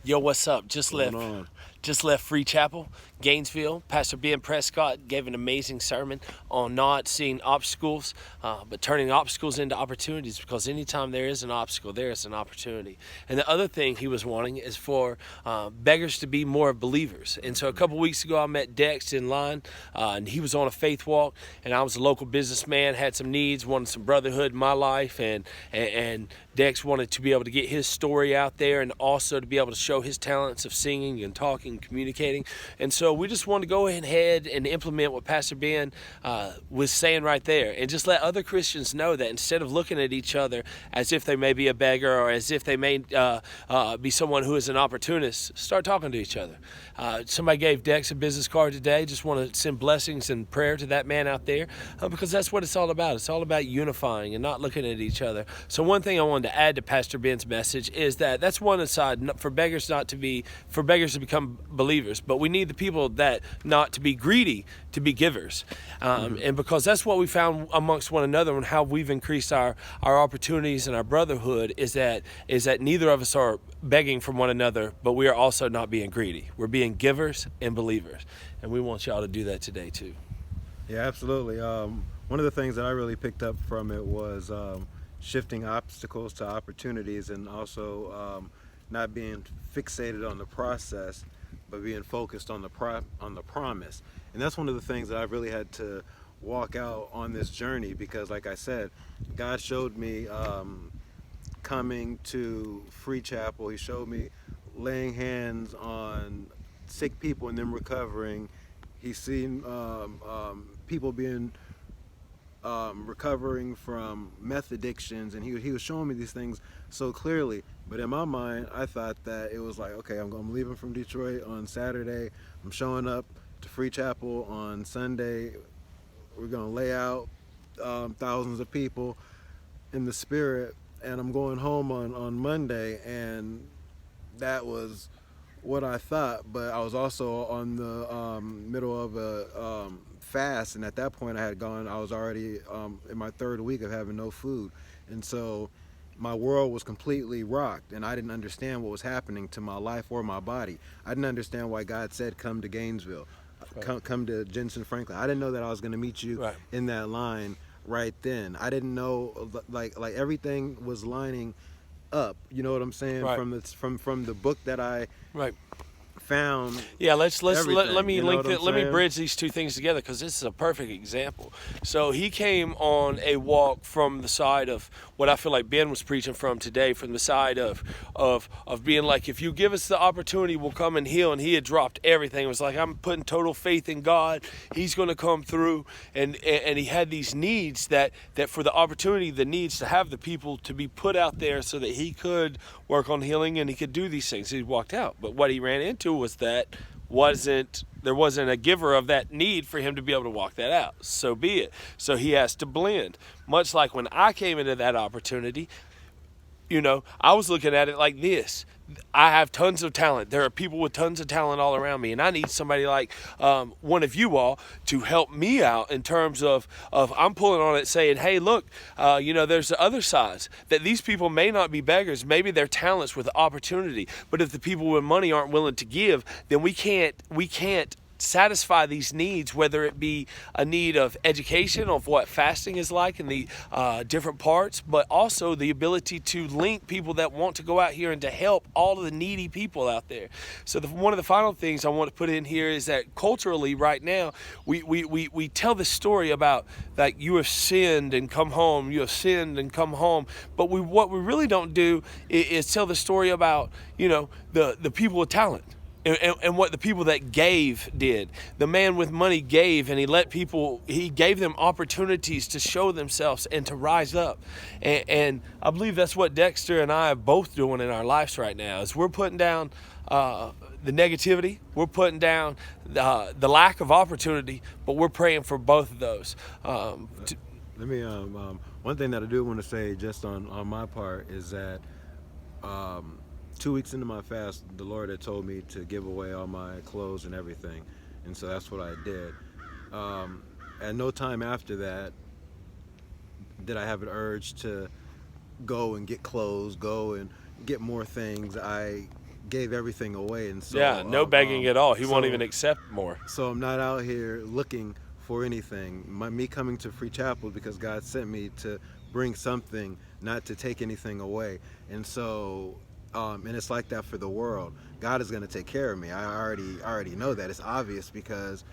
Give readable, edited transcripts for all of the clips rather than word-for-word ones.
Yo, what's up? Going on. Just left Free Chapel, Gainesville. Pastor Ben Prescott gave an amazing sermon on not seeing obstacles, but turning obstacles into opportunities. Because anytime there is an obstacle, there is an opportunity. And the other thing he was wanting is for beggars to be more believers. And so a couple weeks ago, I met Dex in line, and he was on a faith walk. And I was a local businessman, had some needs, wanted some brotherhood in my life, and Dex wanted to be able to get his story out there and also to be able to show his talents of singing and talking and communicating. And so we just wanted to go ahead and implement what Pastor Ben was saying right there, and just let other Christians know that instead of looking at each other as if they may be a beggar or as if they may be someone who is an opportunist, start talking to each other. Somebody gave Dex a business card today. Just want to send blessings and prayer to that man out there, because that's what it's all about. It's all about unifying and not looking at each other. So one thing I wanted to add to Pastor Ben's message is that that's one aside for beggars to become believers, but we need the people that not to be greedy to be givers, and because that's what we found amongst one another and how we've increased our opportunities and our brotherhood is that neither of us are begging from one another, but we are also not being greedy. We're being givers and believers, and we want y'all to do that today too. Yeah, absolutely. One of the things that I really picked up from it was shifting obstacles to opportunities, and also not being fixated on the process, but being focused on the promise. And that's one of the things that I've really had to walk out on this journey, because, like I said, God showed me coming to Free Chapel. He showed me laying hands on sick people and them recovering. He's seen people being recovering from meth addictions, and he was showing me these things so clearly. But in my mind, I thought that it was like, okay, I'm leaving from Detroit on Saturday. I'm showing up to Free Chapel on Sunday. We're gonna lay out thousands of people in the spirit, and I'm going home on Monday. And that was what I thought, but I was also on the middle of a fast, and at that point I was already in my third week of having no food, and so my world was completely rocked, and I didn't understand what was happening to my life or my body. I didn't understand why God said come to Gainesville, come to Jensen Franklin. I didn't know that I was going to meet you in that line right then. I didn't know, like everything was lining up. You know what I'm saying? Right. From the book that I Right. found. Yeah, let me You know link what I'm let me saying? bridge these two things together, because this is a perfect example. So he came on a walk from the side of what I feel like Ben was preaching from today, from the side of being like, if you give us the opportunity, we'll come and heal. And he had dropped everything. It was like, I'm putting total faith in God. He's going to come through, and he had these needs that for the opportunity, the needs to have the people to be put out there so that he could work on healing and he could do these things. He walked out, but what he ran into was that there wasn't a giver of that need for him to be able to walk that out. So be it. So he has to blend. Much like when I came into that opportunity, I was looking at it like this. I have tons of talent. There are people with tons of talent all around me, and I need somebody like one of you all to help me out in terms of I'm pulling on it saying, hey, look, there's the other sides, that these people may not be beggars. Maybe they're talents with opportunity. But if the people with money aren't willing to give, then we can't satisfy these needs, whether it be a need of education of what fasting is like in the different parts, but also the ability to link people that want to go out here and to help all of the needy people out there. So one of the final things I want to put in here is that culturally right now we tell this story about, like, you have sinned and come home, you have sinned and come home, but what we really don't do is tell the story about the people with talent. And what the people that gave did. The man with money gave, and he gave them opportunities to show themselves and to rise up. And I believe that's what Dexter and I are both doing in our lives right now, is we're putting down the negativity, we're putting down the lack of opportunity, but we're praying for both of those. Let me one thing that I do want to say just on my part is that 2 weeks into my fast, the Lord had told me to give away all my clothes and everything, and so that's what I did. At no time after that did I have an urge to go and get clothes, go and get more things. I gave everything away, and so Yeah, no begging at all. He won't so- even accept more. So I'm not out here looking for anything. Me coming to Free Chapel because God sent me to bring something, not to take anything away. And so, and it's like that for the world. God is going to take care of me. I already know that. It's obvious because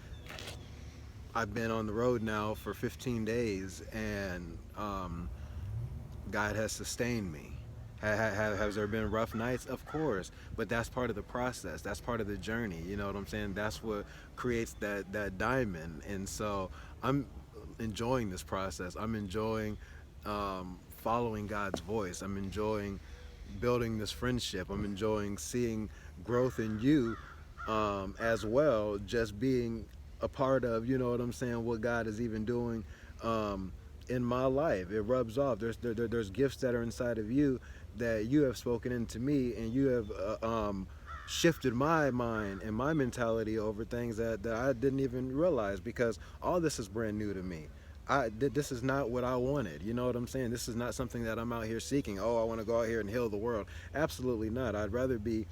I've been on the road now for 15 days, and God has sustained me. Has there been rough nights? Of course, but that's part of the process. That's part of the journey. You know what I'm saying? That's what creates that diamond. And so I'm enjoying this process. I'm enjoying following God's voice. I'm enjoying building this friendship. I'm enjoying seeing growth in you as well. Just being a part of, you know what I'm saying, what God is even doing in my life. It rubs off. There's gifts that are inside of you that you have spoken into me, and you have shifted my mind and my mentality over things that I didn't even realize, because all this is brand new to me. This is not what I wanted. You know what I'm saying? This is not something that I'm out here seeking. Oh, I want to go out here and heal the world. Absolutely not. I'd rather be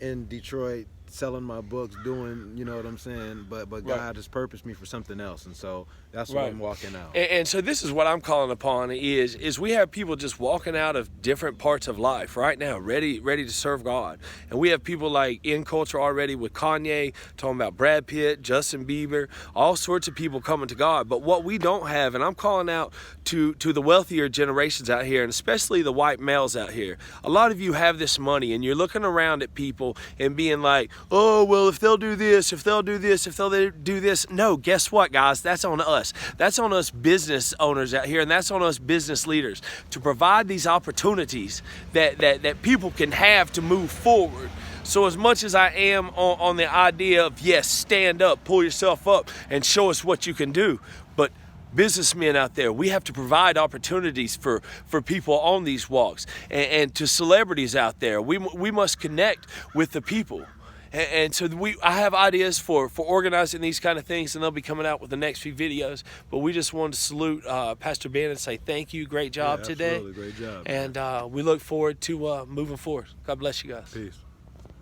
in Detroit selling my books, doing, you know what I'm saying, but Right. God has purposed me for something else, and so that's what Right. I'm walking out. And so this is what I'm calling upon is we have people just walking out of different parts of life right now, ready to serve God. And we have people like in culture already with Kanye, talking about Brad Pitt, Justin Bieber, all sorts of people coming to God. But what we don't have, and I'm calling out to the wealthier generations out here, and especially the white males out here, a lot of you have this money, and you're looking around at people and being like, oh, well, if they'll do this, if they'll do this, if they'll do this. No, guess what, guys? That's on us. That's on us business owners out here, and that's on us business leaders to provide these opportunities that people can have to move forward. So as much as I am on the idea of, yes, stand up, pull yourself up, and show us what you can do, but businessmen out there, we have to provide opportunities for people on these walks, and to celebrities out there, we must connect with the people. And so I have ideas for organizing these kind of things, and they'll be coming out with the next few videos. But we just wanted to salute Pastor Ben and say thank you. Great job today. Absolutely. Great job. And we look forward to moving forward. God bless you guys. Peace.